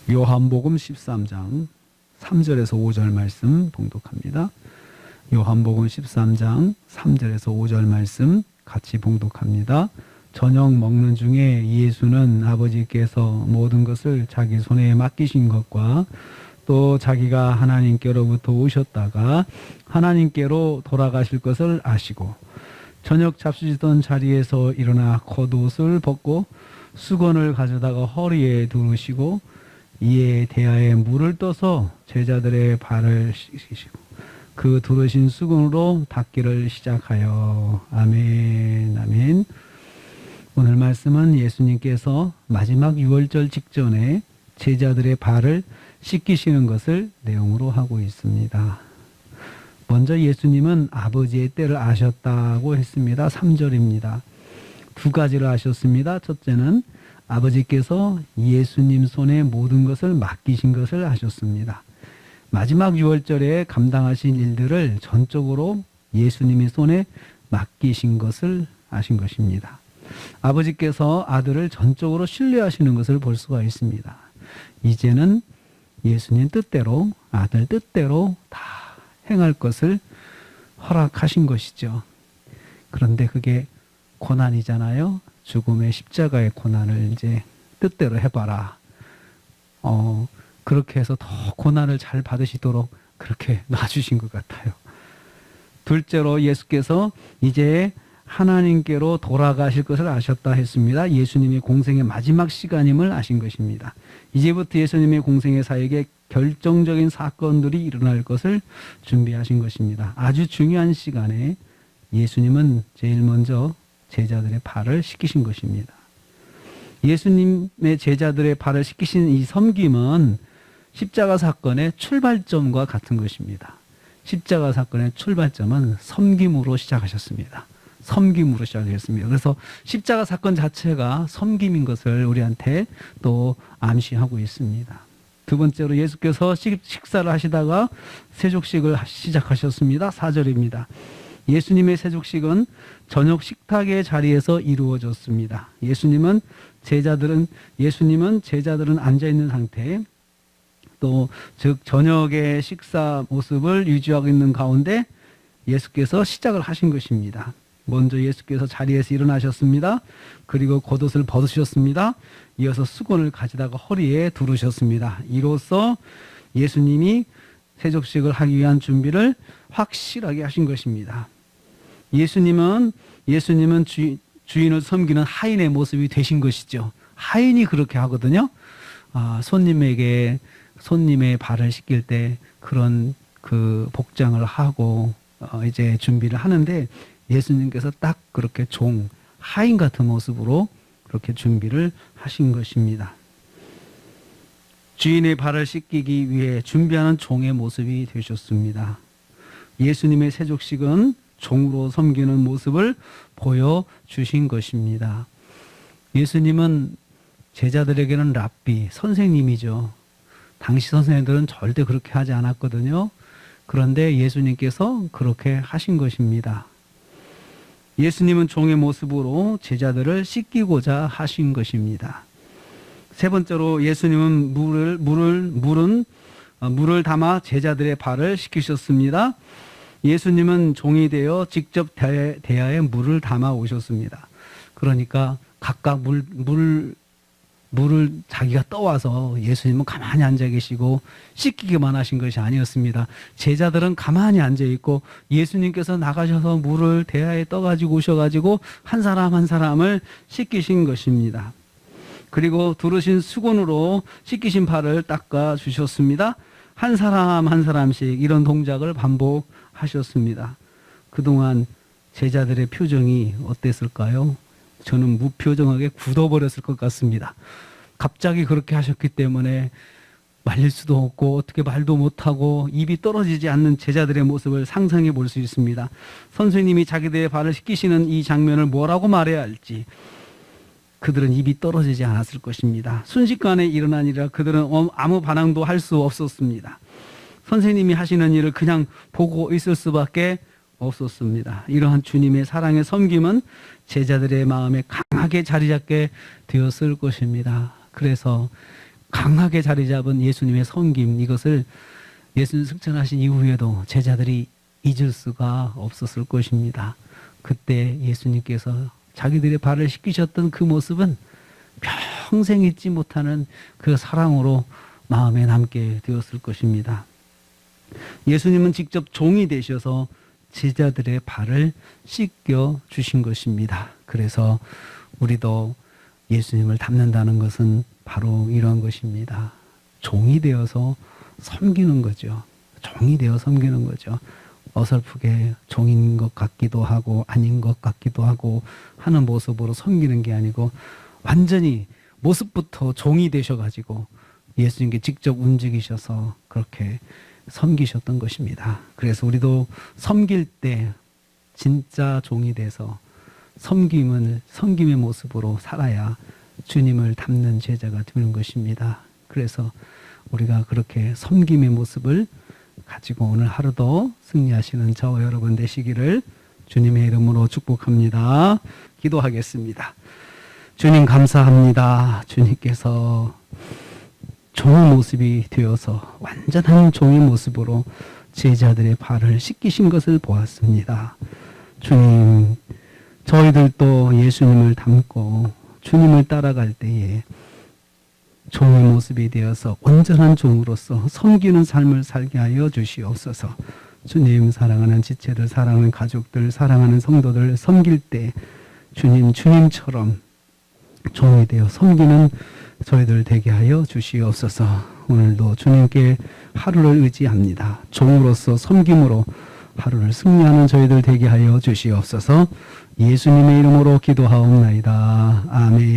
요한복음 13장 3절에서 5절 말씀 봉독합니다. 요한복음 13장 3절에서 5절 말씀 같이 봉독합니다. 저녁 먹는 중에 예수는 아버지께서 모든 것을 자기 손에 맡기신 것과 또 자기가 하나님께로부터 오셨다가 하나님께로 돌아가실 것을 아시고 저녁 잡수시던 자리에서 일어나 겉옷을 벗고 수건을 가져다가 허리에 두르시고 이에 대야에 물을 떠서 제자들의 발을 씻기시고 그 두르신 수건으로 닦기를 시작하여 아멘 아멘. 오늘 말씀은 예수님께서 마지막 유월절 직전에 제자들의 발을 씻기시는 것을 내용으로 하고 있습니다. 먼저 예수님은 아버지의 때를 아셨다고 했습니다. 3절입니다. 두 가지를 아셨습니다. 첫째는 아버지께서 예수님 손에 모든 것을 맡기신 것을 아셨습니다. 마지막 유월절에 감당하신 일들을 전적으로 예수님의 손에 맡기신 것을 아신 것입니다. 아버지께서 아들을 전적으로 신뢰하시는 것을 볼 수가 있습니다. 이제는 예수님 뜻대로 아들 뜻대로 다 행할 것을 허락하신 것이죠. 그런데 그게 고난이잖아요. 죽음의 십자가의 고난을 이제 뜻대로 해봐라. 그렇게 해서 더 고난을 잘 받으시도록 그렇게 놔주신 것 같아요. 둘째로 예수께서 이제 하나님께로 돌아가실 것을 아셨다 했습니다. 예수님의 공생의 마지막 시간임을 아신 것입니다. 이제부터 예수님의 공생의 사역에 결정적인 사건들이 일어날 것을 준비하신 것입니다. 아주 중요한 시간에 예수님은 제일 먼저 제자들의 발을 씻기신 것입니다. 예수님의 제자들의 발을 씻기신 이 섬김은 십자가 사건의 출발점과 같은 것입니다. 십자가 사건의 출발점은 섬김으로 시작하셨습니다. 섬김으로 시작했습니다. 그래서 십자가 사건 자체가 섬김인 것을 우리한테 또 암시하고 있습니다. 두 번째로 예수께서 식사를 하시다가 세족식을 시작하셨습니다. 4절입니다. 예수님의 세족식은 저녁 식탁의 자리에서 이루어졌습니다. 예수님은 제자들은 앉아있는 상태, 또 즉 저녁의 식사 모습을 유지하고 있는 가운데 예수께서 시작을 하신 것입니다. 먼저 예수께서 자리에서 일어나셨습니다. 그리고 겉옷을 벗으셨습니다. 이어서 수건을 가져다가 허리에 두르셨습니다. 이로써 예수님이 세족식을 하기 위한 준비를 확실하게 하신 것입니다. 예수님은 주인을 섬기는 하인의 모습이 되신 것이죠. 하인이 그렇게 하거든요. 손님의 발을 씻길 때 그런 그 복장을 하고 이제 준비를 하는데 예수님께서 딱 그렇게 하인 같은 모습으로 그렇게 준비를 하신 것입니다. 주인의 발을 씻기기 위해 준비하는 종의 모습이 되셨습니다. 예수님의 세족식은 종으로 섬기는 모습을 보여주신 것입니다. 예수님은 제자들에게는 랍비, 선생님이죠. 당시 선생님들은 절대 그렇게 하지 않았거든요. 그런데 예수님께서 그렇게 하신 것입니다. 예수님은 종의 모습으로 제자들을 씻기고자 하신 것입니다. 세 번째로 예수님은 물을 담아 제자들의 발을 씻기셨습니다. 예수님은 종이 되어 직접 대야에 물을 담아 오셨습니다. 그러니까 각각 물을 자기가 떠와서 예수님은 가만히 앉아 계시고 씻기기만 하신 것이 아니었습니다. 제자들은 가만히 앉아 있고 예수님께서 나가셔서 물을 대야에 떠가지고 오셔가지고 한 사람 한 사람을 씻기신 것입니다. 그리고 두르신 수건으로 씻기신 발을 닦아 주셨습니다. 한 사람 한 사람씩 이런 동작을 반복하셨습니다. 그동안 제자들의 표정이 어땠을까요? 저는 무표정하게 굳어버렸을 것 같습니다. 갑자기 그렇게 하셨기 때문에 말릴 수도 없고 어떻게 말도 못하고 입이 떨어지지 않는 제자들의 모습을 상상해 볼 수 있습니다. 선생님이 자기들의 발을 씻기시는 이 장면을 뭐라고 말해야 할지 그들은 입이 떨어지지 않았을 것입니다. 순식간에 일어난 일이라 그들은 아무 반항도 할 수 없었습니다. 선생님이 하시는 일을 그냥 보고 있을 수밖에 없었습니다. 이러한 주님의 사랑의 섬김은 제자들의 마음에 강하게 자리 잡게 되었을 것입니다. 그래서 강하게 자리 잡은 예수님의 섬김, 이것을 예수님 승천하신 이후에도 제자들이 잊을 수가 없었을 것입니다. 그때 예수님께서 자기들의 발을 씻기셨던 그 모습은 평생 잊지 못하는 그 사랑으로 마음에 남게 되었을 것입니다. 예수님은 직접 종이 되셔서 제자들의 발을 씻겨 주신 것입니다. 그래서 우리도 예수님을 닮는다는 것은 바로 이런 것입니다. 종이 되어서 섬기는 거죠. 종이 되어 섬기는 거죠. 어설프게 종인 것 같기도 하고 아닌 것 같기도 하고 하는 모습으로 섬기는 게 아니고 완전히 모습부터 종이 되셔가지고 예수님께 직접 움직이셔서 그렇게 섬기셨던 것입니다. 그래서 우리도 섬길 때 진짜 종이 돼서 섬김의 모습으로 살아야 주님을 닮는 제자가 되는 것입니다. 그래서 우리가 그렇게 섬김의 모습을 가지고 오늘 하루도 승리하시는 저와 여러분 되시기를 주님의 이름으로 축복합니다. 기도하겠습니다. 주님 감사합니다. 주님께서 종의 모습이 되어서 완전한 종의 모습으로 제자들의 발을 씻기신 것을 보았습니다. 주님, 저희들도 예수님을 닮고 주님을 따라갈 때에 종의 모습이 되어서 온전한 종으로서 섬기는 삶을 살게 하여 주시옵소서. 주님, 사랑하는 지체들, 사랑하는 가족들, 사랑하는 성도들 섬길 때 주님처럼 종이 되어 섬기는 저희들 되게 하여 주시옵소서. 오늘도 주님께 하루를 의지합니다. 종으로서 섬김으로 하루를 승리하는 저희들 되게 하여 주시옵소서. 예수님의 이름으로 기도하옵나이다. 아멘.